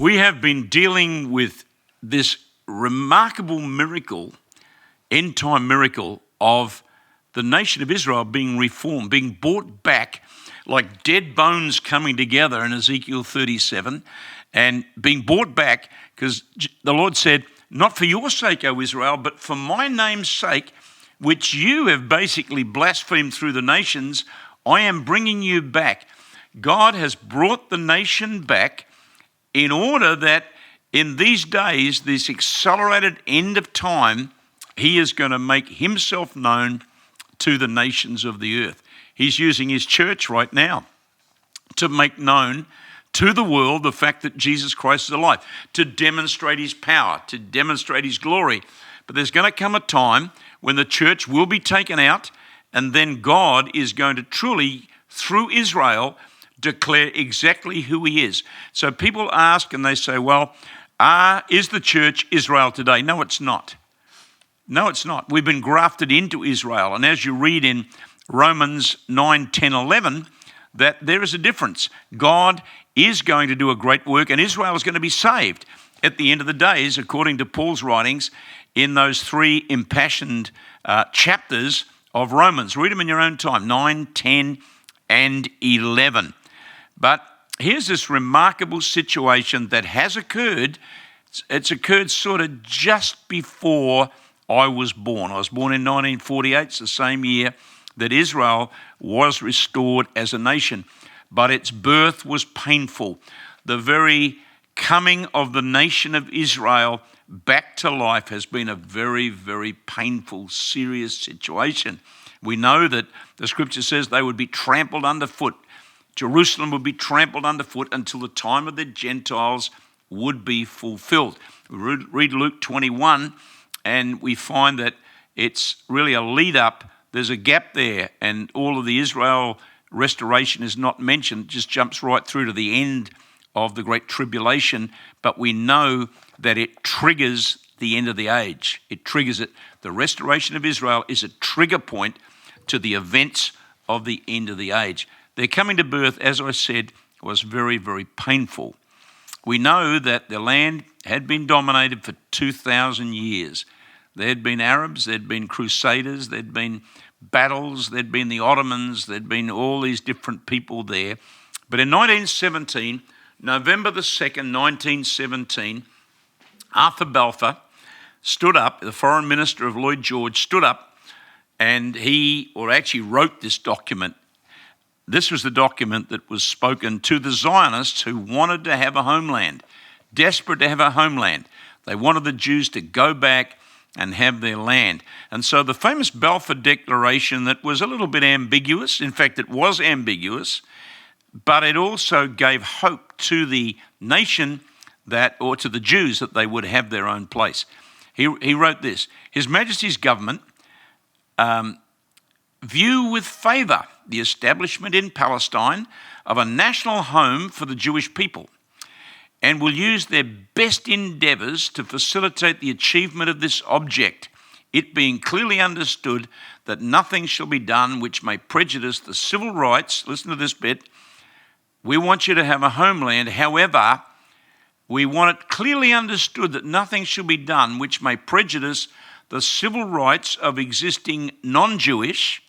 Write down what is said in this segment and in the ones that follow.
We have been dealing with this remarkable miracle, end-time miracle of the nation of Israel being reformed, being brought back like dead bones coming together in Ezekiel 37 and being brought back because the Lord said, not for your sake, O Israel, but for my name's sake, which you have basically blasphemed through the nations, I am bringing you back. God has brought the nation back in order that in these days, this accelerated end of time, he is going to make himself known to the nations of the earth. He's using his church right now to make known to the world the fact that Jesus Christ is alive, to demonstrate his power, to demonstrate his glory. But there's going to come a time when the church will be taken out, and then God is going to truly, through Israel, declare exactly who he is. So people ask and they say, well, is the church Israel today? No, it's not. No, it's not. We've been grafted into Israel. And as you read in Romans 9, 10, 11, that there is a difference. God is going to do a great work and Israel is going to be saved at the end of the days, according to Paul's writings in those three impassioned chapters of Romans. Read them in your own time, 9, 10, and 11. But here's this remarkable situation that has occurred. It's occurred sort of just before I was born. I was born in 1948. It's the same year that Israel was restored as a nation. But its birth was painful. The very coming of the nation of Israel back to life has been a very, very painful, serious situation. We know that the scripture says they would be trampled underfoot. Jerusalem would be trampled underfoot until the time of the Gentiles would be fulfilled. We read Luke 21 and we find that it's really a lead up. There's a gap there and all of the Israel restoration is not mentioned. It just jumps right through to the end of the Great Tribulation. But we know that it triggers the end of the age. It triggers it. The restoration of Israel is a trigger point to the events of the end of the age. Their coming to birth, as I said, was very, very painful. We know that the land had been dominated for 2,000 years. There had been Arabs, there had been Crusaders, there had been battles, there had been the Ottomans, there had been all these different people there. But in 1917, November the 2nd, 1917, Arthur Balfour stood up, the foreign minister of Lloyd George stood up, and he actually wrote this document. This was the document that was spoken to the Zionists who wanted to have a homeland, desperate to have a homeland. They wanted the Jews to go back and have their land. And so the famous Balfour Declaration that was a little bit ambiguous, in fact it was ambiguous, but it also gave hope to the nation or to the Jews that they would have their own place. He wrote this: His Majesty's government view with favour the establishment in Palestine of a national home for the Jewish people, and will use their best endeavours to facilitate the achievement of this object, it being clearly understood that nothing shall be done which may prejudice the civil rights. Listen to this bit. We want you to have a homeland, however, we want it clearly understood that nothing shall be done which may prejudice the civil rights of existing non-Jewish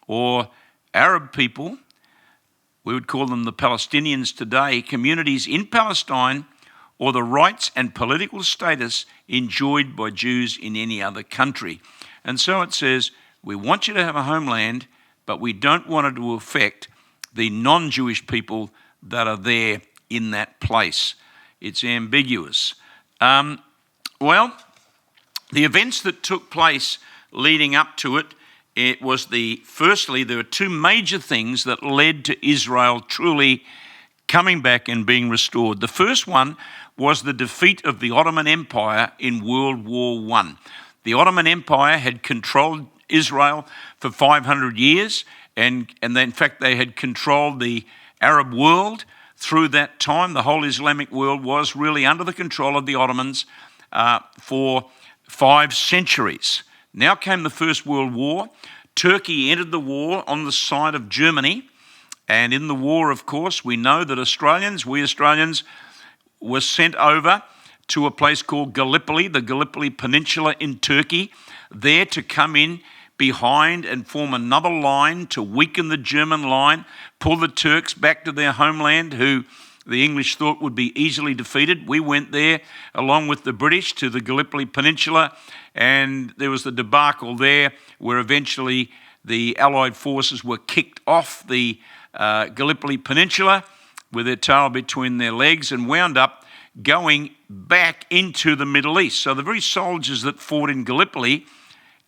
or Arab people, we would call them the Palestinians today, communities in Palestine, or the rights and political status enjoyed by Jews in any other country. And so it says, we want you to have a homeland, but we don't want it to affect the non-Jewish people that are there in that place. It's ambiguous. Well, the events that took place leading up to it, firstly, there were two major things that led to Israel truly coming back and being restored. The first one was the defeat of the Ottoman Empire in World War I. The Ottoman Empire had controlled Israel for 500 years, and in fact they had controlled the Arab world through that time. The whole Islamic world was really under the control of the Ottomans for 5 centuries. Now came the First World War. Turkey entered the war on the side of Germany. And in the war, of course, we know that we Australians, was sent over to a place called Gallipoli, the Gallipoli Peninsula in Turkey, there to come in behind and form another line to weaken the German line, pull the Turks back to their homeland, who the English thought would be easily defeated. We went there along with the British to the Gallipoli Peninsula, and there was the debacle there where eventually the Allied forces were kicked off the Gallipoli Peninsula with their tail between their legs and wound up going back into the Middle East. So the very soldiers that fought in Gallipoli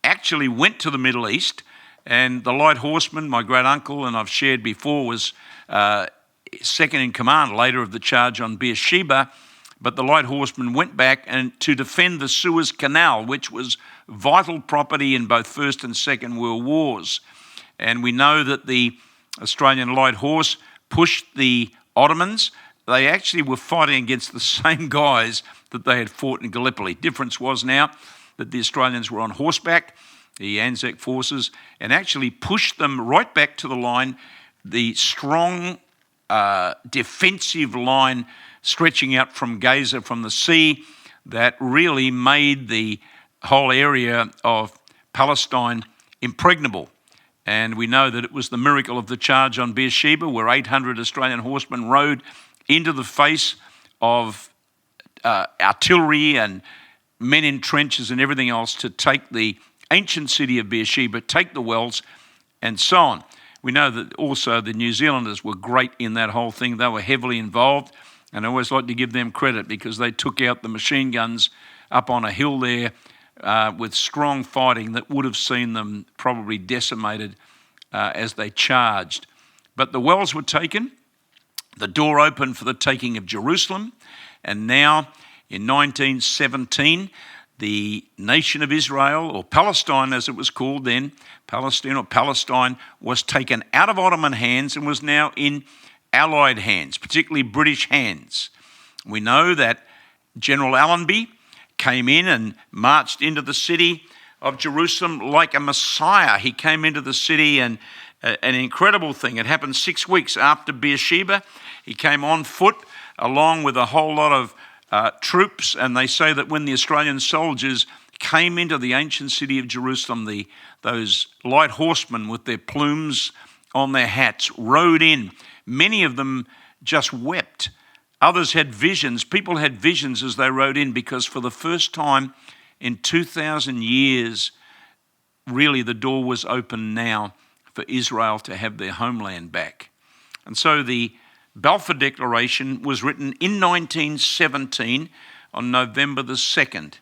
actually went to the Middle East, and the light horseman, my great uncle, and I've shared before, was second in command later of the charge on Beersheba, but the light horseman went back and to defend the Suez Canal, which was vital property in both First and Second World Wars. And we know that the Australian light horse pushed the Ottomans. They actually were fighting against the same guys that they had fought in Gallipoli. Difference was now that the Australians were on horseback, the Anzac forces, and actually pushed them right back to the line, the strong defensive line stretching out from Gaza, from the sea, that really made the whole area of Palestine impregnable. And we know that it was the miracle of the charge on Beersheba, where 800 Australian horsemen rode into the face of artillery and men in trenches and everything else to take the ancient city of Beersheba, take the wells, and so on. We know that also the New Zealanders were great in that whole thing. They were heavily involved, and I always like to give them credit because they took out the machine guns up on a hill there with strong fighting that would have seen them probably decimated as they charged. But the wells were taken, the door opened for the taking of Jerusalem, and now in 1917, the nation of Israel, or Palestine as it was called then, Palestine was taken out of Ottoman hands and was now in Allied hands, particularly British hands. We know that General Allenby came in and marched into the city of Jerusalem like a Messiah. He came into the city, and an incredible thing. It happened 6 weeks after Beersheba. He came on foot along with a whole lot of troops, and they say that when the Australian soldiers came into the ancient city of Jerusalem, those light horsemen with their plumes on their hats rode in. Many of them just wept. Others had visions. People had visions as they rode in, because for the first time in 2,000 years, really the door was open now for Israel to have their homeland back. And so the Balfour Declaration was written in 1917 on November the 2nd.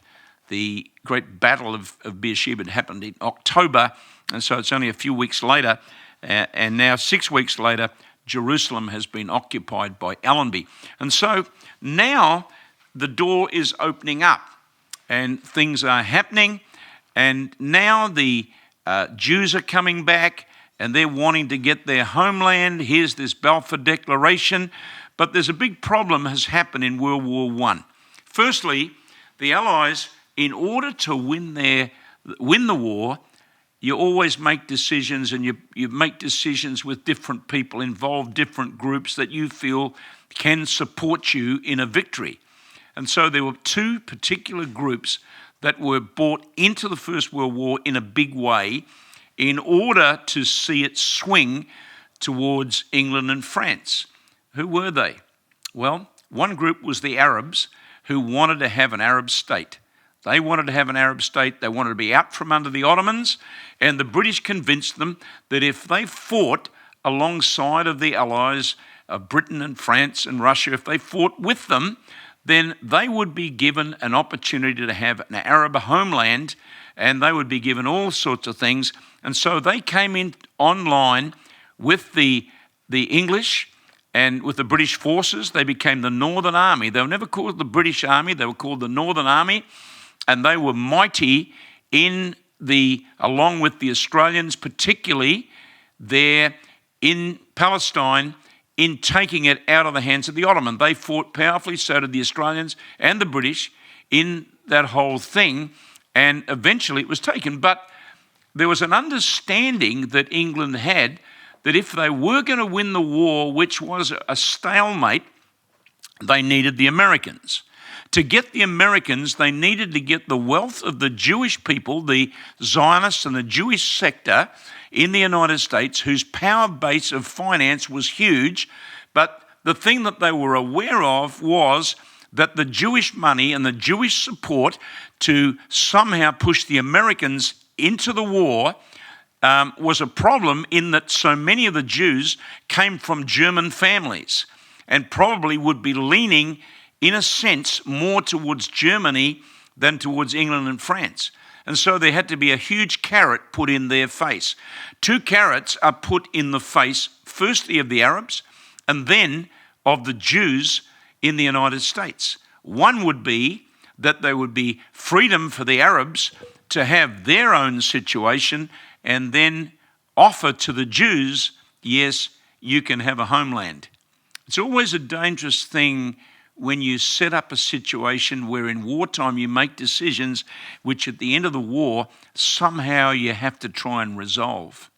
The great battle of Beersheba had happened in October, and so it's only a few weeks later, and now 6 weeks later, Jerusalem has been occupied by Allenby. And so now the door is opening up and things are happening, and now the Jews are coming back and they're wanting to get their homeland. Here's this Balfour Declaration, but there's a big problem has happened in World War I. Firstly, the Allies, in order to win the war, you always make decisions, and you make decisions with different people, involve different groups that you feel can support you in a victory. And so there were two particular groups that were brought into the First World War in a big way in order to see it swing towards England and France. Who were they? Well, one group was the Arabs, who wanted to have an Arab state. They wanted to have an Arab state. They wanted to be out from under the Ottomans, and the British convinced them that if they fought alongside of the Allies of Britain and France and Russia, if they fought with them, then they would be given an opportunity to have an Arab homeland, and they would be given all sorts of things. And so they came in online with the English and with the British forces. They became the Northern Army. They were never called the British Army. They were called the Northern Army, and they were mighty along with the Australians, particularly there in Palestine, in taking it out of the hands of the Ottoman. They fought powerfully, so did the Australians and the British in that whole thing, and eventually it was taken. But there was an understanding that England had that if they were going to win the war, which was a stalemate, they needed the Americans. To get the Americans, they needed to get the wealth of the Jewish people, the Zionists and the Jewish sector in the United States, whose power base of finance was huge. But the thing that they were aware of was that the Jewish money and the Jewish support to somehow push the Americans into the war was a problem, in that so many of the Jews came from German families and probably would be leaning, in a sense, more towards Germany than towards England and France. And so there had to be a huge carrot put in their face. 2 carrots are put in the face, firstly of the Arabs and then of the Jews in the United States. One would be that there would be freedom for the Arabs to have their own situation, and then offer to the Jews, yes, you can have a homeland. It's always a dangerous thing when you set up a situation where in wartime you make decisions which at the end of the war somehow you have to try and resolve.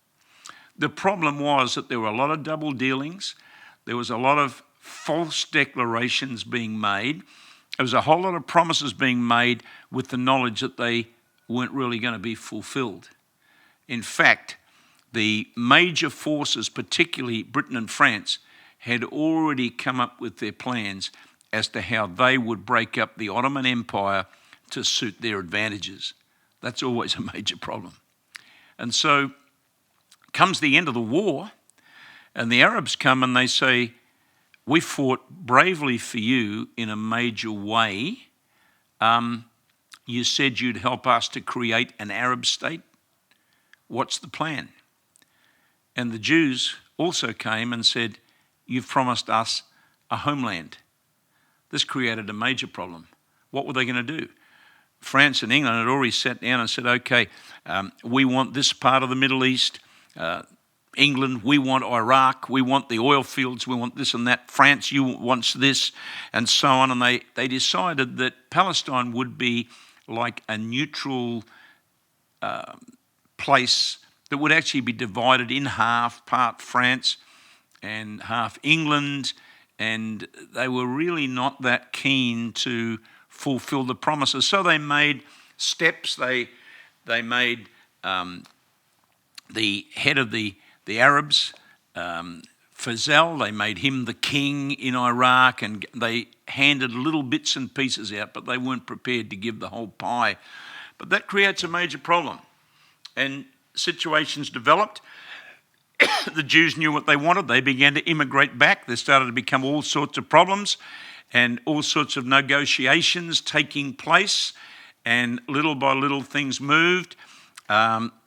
The problem was that there were a lot of double dealings. There was a lot of false declarations being made. There was a whole lot of promises being made with the knowledge that they weren't really going to be fulfilled. In fact, the major forces, particularly Britain and France, had already come up with their plans as to how they would break up the Ottoman Empire to suit their advantages. That's always a major problem. And so comes the end of the war, and the Arabs come and they say, we fought bravely for you in a major way. You said you'd help us to create an Arab state. What's the plan? And the Jews also came and said, you've promised us a homeland. This created a major problem. What were they going to do? France and England had already sat down and said, okay, we want this part of the Middle East. England, we want Iraq, we want the oil fields, we want this and that. France, you wants this, and so on. And they decided that Palestine would be like a neutral place that would actually be divided in half, part France and half England, and they were really not that keen to fulfill the promises. So they made steps. They made the head of the Arabs, Faisal, they made him the king in Iraq, and they handed little bits and pieces out, but they weren't prepared to give the whole pie. But that creates a major problem. And situations developed. The Jews knew what they wanted. They began to immigrate back. There started to become all sorts of problems and all sorts of negotiations taking place, and little by little things moved.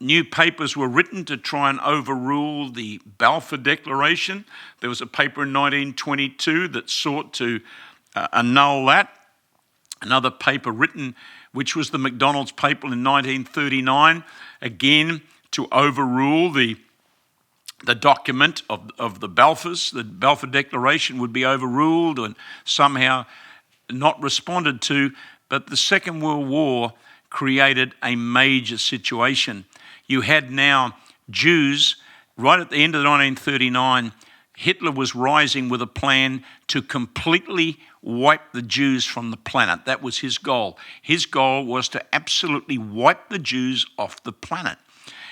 New papers were written to try and overrule the Balfour Declaration. There was a paper in 1922 that sought to annul that. Another paper written, which was the McDonald's paper in 1939, again to overrule the document of the Balfours. The Balfour Declaration would be overruled and somehow not responded to. But the Second World War created a major situation. You had now Jews, right at the end of 1939, Hitler was rising with a plan to completely wipe the Jews from the planet. That was his goal. His goal was to absolutely wipe the Jews off the planet.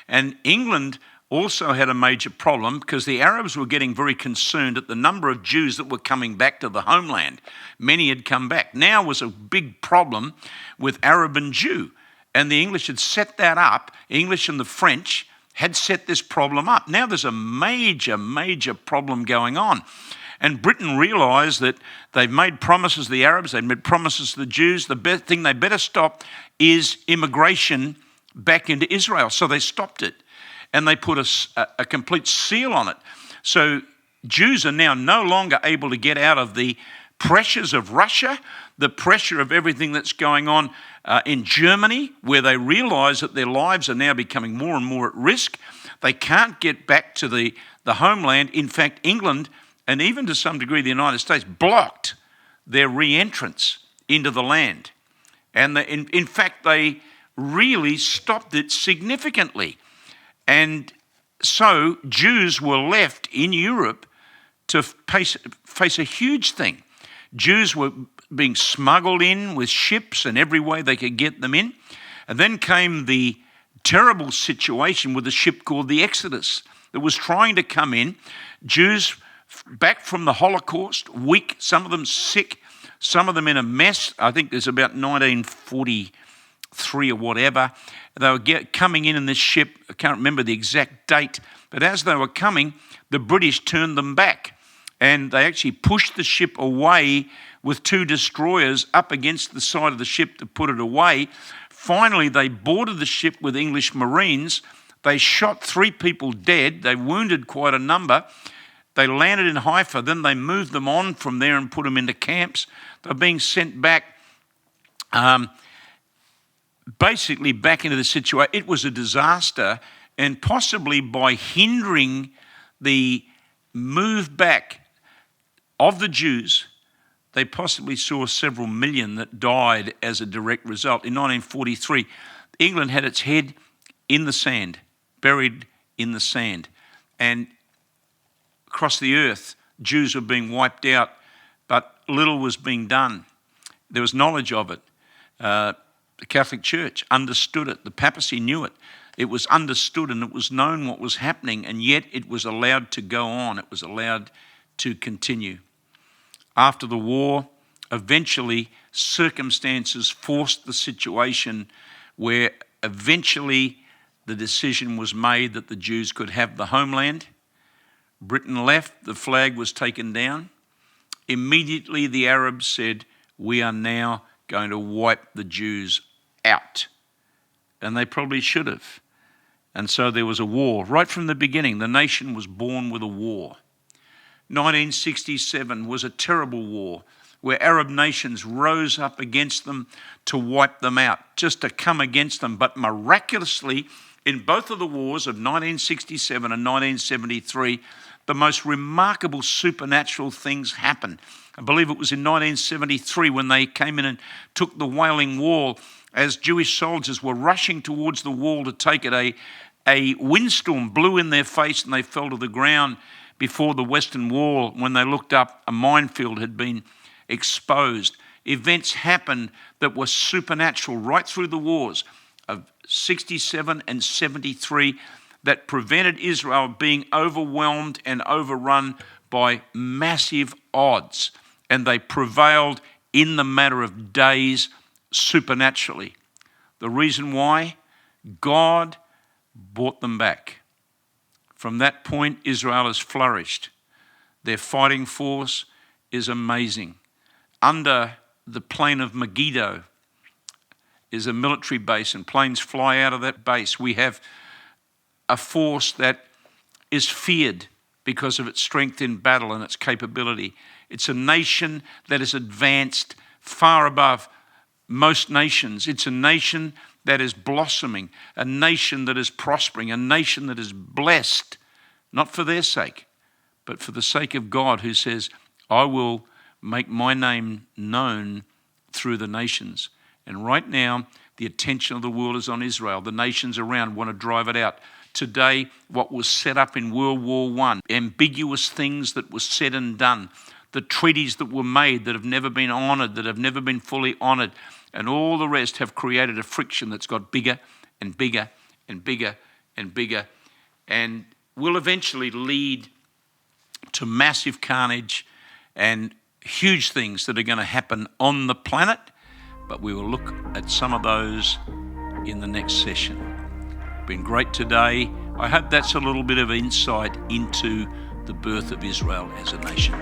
And England also had a major problem because the Arabs were getting very concerned at the number of Jews that were coming back to the homeland. Many had come back. Now was a big problem with Arab and Jew. And the English had set that up. English and the French had set this problem up. Now there's a major, major problem going on. And Britain realised that they've made promises to the Arabs, they've made promises to the Jews. The best thing they better stop is immigration back into Israel. So they stopped it. And they put a complete seal on it. So Jews are now no longer able to get out of the pressures of Russia, the pressure of everything that's going on in Germany, where they realise that their lives are now becoming more and more at risk. They can't get back to the homeland. In fact, England, and even to some degree the United States, blocked their re-entrance into the land. And in fact, they really stopped it significantly. And so Jews were left in Europe to face a huge thing. Jews were being smuggled in with ships and every way they could get them in. And then came the terrible situation with a ship called the Exodus that was trying to come in. Jews back from the Holocaust, weak, some of them sick, some of them in a mess. I think there's about 1943 or whatever. They were coming in this ship. I can't remember the exact date, but as they were coming, the British turned them back, and they actually pushed the ship away with 2 destroyers up against the side of the ship to put it away. Finally, they boarded the ship with English Marines. They shot 3 people dead. They wounded quite a number. They landed in Haifa. Then they moved them on from there and put them into camps. They're being sent back, basically back into the situation. It was a disaster, and possibly by hindering the move back of the Jews, they possibly saw several million that died as a direct result. In 1943, England had its head in the sand, buried in the sand. And across the earth, Jews were being wiped out, but little was being done. There was knowledge of it. The Catholic Church understood it. The papacy knew it. It was understood and it was known what was happening, and yet it was allowed to go on. It was allowed to continue. After the war, eventually circumstances forced the situation where eventually the decision was made that the Jews could have the homeland. Britain left, the flag was taken down. Immediately the Arabs said, we are now going to wipe the Jews out. And they probably should have. And so there was a war. Right from the beginning, the nation was born with a war. 1967 was a terrible war where Arab nations rose up against them to wipe them out, just to come against them. But miraculously, in both of the wars of 1967 and 1973, the most remarkable supernatural things happened. I believe it was in 1973 when they came in and took the Wailing Wall. As Jewish soldiers were rushing towards the wall to take it, a windstorm blew in their face and they fell to the ground before the Western Wall. When they looked up, a minefield had been exposed. Events happened that were supernatural right through the wars of 67 and 73 that prevented Israel being overwhelmed and overrun by massive odds. And they prevailed in the matter of days supernaturally. The reason why? God brought them back. From that point, Israel has flourished. Their fighting force is amazing. Under the plain of Megiddo is a military base, and planes fly out of that base. We have a force that is feared because of its strength in battle and its capability. It's a nation that is advanced far above most nations. It's a nation that is blossoming, a nation that is prospering, a nation that is blessed, not for their sake, but for the sake of God, who says, I will make my name known through the nations. And right now, the attention of the world is on Israel. The nations around want to drive it out. Today, what was set up in World War I, ambiguous things that were said and done, the treaties that were made that have never been honoured, that have never been fully honoured, and all the rest have created a friction that's got bigger and bigger and bigger and bigger, and will eventually lead to massive carnage and huge things that are going to happen on the planet. But we will look at some of those in the next session. Been great today. I hope that's a little bit of insight into the birth of Israel as a nation.